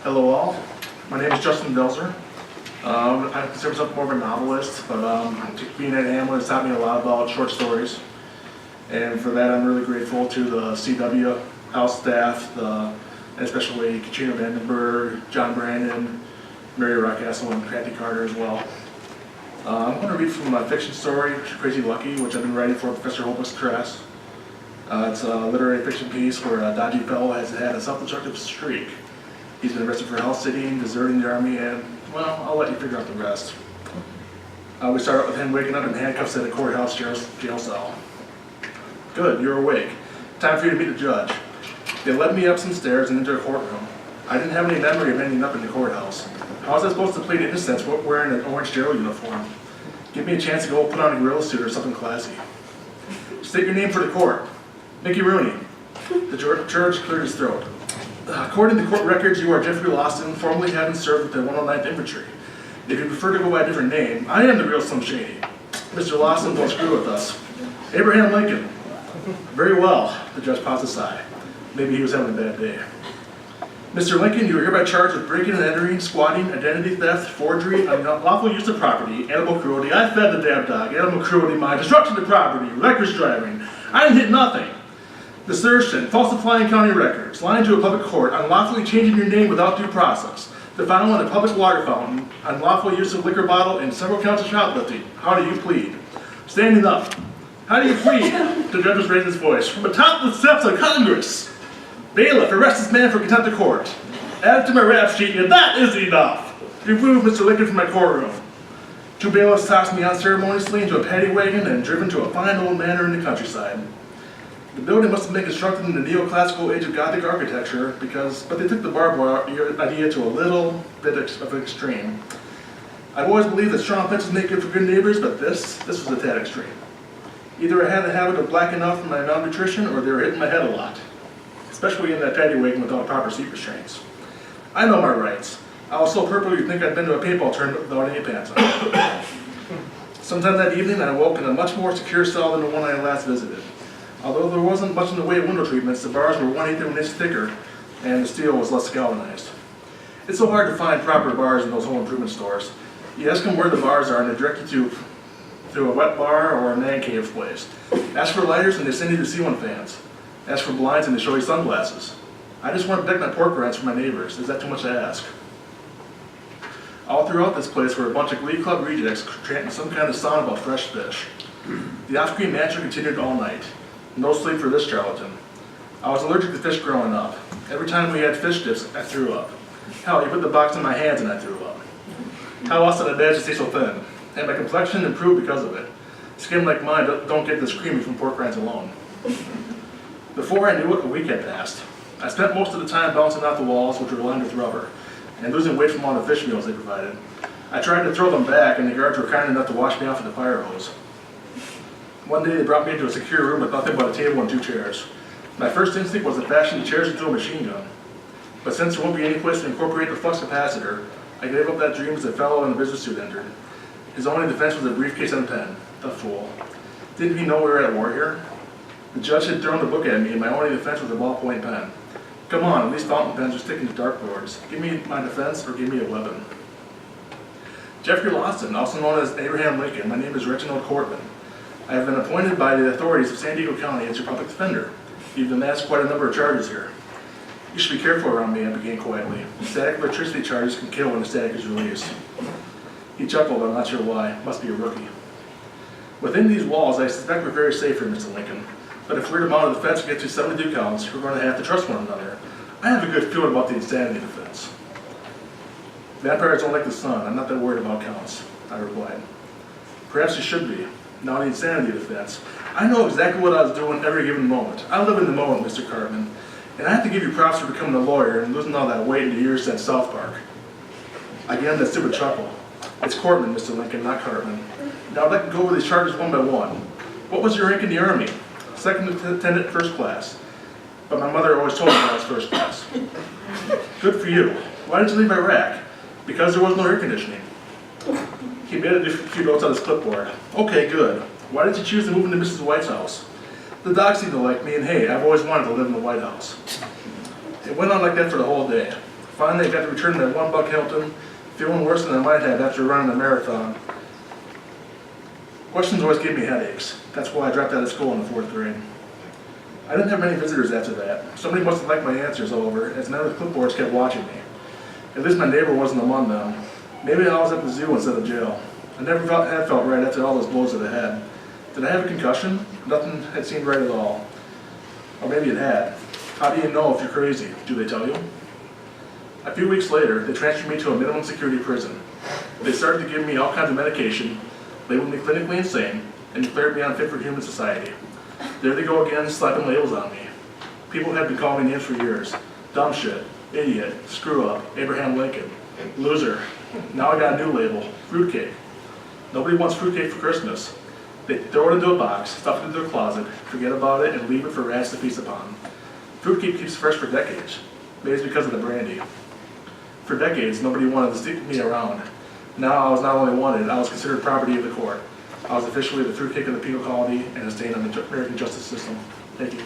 Hello all, my name is Justin Delzer. I consider myself more of a novelist, but being at Hamline has taught me a lot about short stories. And for that I'm really grateful to the CW house staff, especially Katrina Vandenberg, John Brandon, Mary Rockcastle, and Kathy Carter as well. I'm going to read from my fiction story, Crazy Lucky, which I've been writing for Professor Holbrook's class. It's a literary fiction piece where a dodgy fellow has had a self-destructive streak. He's been arrested for house-sitting, deserting the army, and, well, I'll let you figure out the rest. We start out with him waking up in handcuffs at a courthouse jail cell. Good, you're awake. Time for you to meet the judge. They led me up some stairs and into a courtroom. I didn't have any memory of ending up in the courthouse. How was I supposed to plead innocence wearing an orange jail uniform? Give me a chance to go put on a gorilla suit or something classy. State your name for the court. Mickey Rooney. The judge cleared his throat. According to court records, you are Jeffrey Lawson, formerly having served with the 109th Infantry. If you prefer to go by a different name, I am the real Slim Shady. Mr. Lawson, don't screw with us. Abraham Lincoln. Very well, the judge paused a sigh. Maybe he was having a bad day. Mr. Lincoln, you are hereby charged with breaking and entering, squatting, identity theft, forgery, unlawful use of property, animal cruelty, I fed the damn dog, animal cruelty, my destruction of property, reckless driving. I didn't hit nothing. Desertion, falsifying county records, lying to a public court, unlawfully changing your name without due process, defiling a public water fountain, unlawful use of liquor bottle, and several counts of shoplifting. How do you plead? Standing up. How do you plead? The judge raised his voice. From atop the steps of Congress. Bailiff, arrest this man for contempt of court. Add to my rap sheet, and that is enough. Remove Mr. Lincoln from my courtroom. Two bailiffs tossed me unceremoniously into a paddy wagon and driven to a fine old manor in the countryside. The building must have been constructed in the neoclassical age of Gothic architecture, but they took the barbed wire idea to a little bit of an extreme. I've always believed that strong fences make good for good neighbors, but this was a tad extreme. Either I had the habit of blacking out from my malnutrition, or they were hitting my head a lot, especially in that paddy wagon without proper seat restraints. I know my rights. I was so purple you'd think I'd been to a paintball tournament without any pants on. Sometime that evening, I awoke in a much more secure cell than the one I had last visited. Although there wasn't much in the way of window treatments, the bars were 1/8 of an inch thicker, and the steel was less galvanized. It's so hard to find proper bars in those home improvement stores. You ask them where the bars are, and they direct you to a wet bar or a man cave place. Ask for lighters, and they send you to ceiling fans. Ask for blinds, and they show you sunglasses. I just want to protect my pork rinds from my neighbors. Is that too much to ask? All throughout this place were a bunch of Glee Club rejects chanting some kind of song about fresh fish. The off-screen mantra continued all night. No sleep for this charlatan. I was allergic to fish growing up. Every time we had fish dips, I threw up. Hell, he put the box in my hands and I threw up. How else did I manage to stay so thin? And my complexion improved because of it. Skin like mine don't get this creamy from pork rinds alone. Before I knew it, a week had passed. I spent most of the time bouncing off the walls, which were lined with rubber, and losing weight from all the fish meals they provided. I tried to throw them back, and the guards were kind enough to wash me off with a fire hose. One day they brought me into a secure room with nothing but a table and 2 chairs. My first instinct was to fashion the chairs into a machine gun. But since there won't be any place to incorporate the flux capacitor, I gave up that dream as a fellow in a business suit entered. His only defense was a briefcase and a pen. The fool. Didn't he know we were at war here? The judge had thrown the book at me, and my only defense was a ballpoint pen. Come on, at least fountain pens are sticking to dartboards. Give me my defense or give me a weapon. Jeffrey Lawson, also known as Abraham Lincoln. My name is Reginald Cortman. I have been appointed by the authorities of San Diego County as your public defender. You've been asked quite a number of charges here. You should be careful around me, I began quietly. Static electricity charges can kill when the static is released. He chuckled, I'm not sure why. Must be a rookie. Within these walls, I suspect we're very safe here, Mr. Lincoln. But if we're to mount a defense against you 72 counts, we're going to have to trust one another. I have a good feeling about the insanity defense. Vampires don't like the sun. I'm not that worried about counts, I replied. Perhaps you should be. Now the insanity defense. I know exactly what I was doing every given moment. I live in the moment, Mr. Cartman. And I have to give you props for becoming a lawyer and losing all that weight in the years since South Park. Again, that stupid chuckle. It's Cortman, Mr. Lincoln, not Cartman. Now I'd like to go over these charges one by one. What was your rank in the Army? Second lieutenant, first class. But my mother always told me I was first class. Good for you. Why did you leave Iraq? Because there was no air conditioning. He made a few notes on his clipboard. Okay, good. Why did you choose to move into Mrs. White's house? The dogs seem to like me, and hey, I've always wanted to live in the White House. It went on like that for the whole day. Finally, I got to return to that one Buck Hilton, feeling worse than I might have after running a marathon. Questions always gave me headaches. That's why I dropped out of school in the 4th grade. I didn't have many visitors after that. Somebody must have liked my answers over, as none of the clipboards kept watching me. At least my neighbor wasn't among them. Maybe I was at the zoo instead of jail. I never had felt right after all those blows to the head. Did I have a concussion? Nothing had seemed right at all. Or maybe it had. How do you know if you're crazy? Do they tell you? A few weeks later, they transferred me to a minimum security prison. They started to give me all kinds of medication, labeled me clinically insane, and declared me unfit for human society. There they go again, slapping labels on me. People had been calling me names for years. Dumb shit, idiot, screw up, Abraham Lincoln, loser. Now I got a new label, fruitcake. Nobody wants fruitcake for Christmas. They throw it into a box, stuff it into their closet, forget about it, and leave it for rats to feast upon. Fruitcake keeps fresh for decades. Maybe it's because of the brandy. For decades, nobody wanted to stick me around. Now I was not only wanted, I was considered property of the court. I was officially the fruitcake of the penal colony and a stain on the American justice system. Thank you.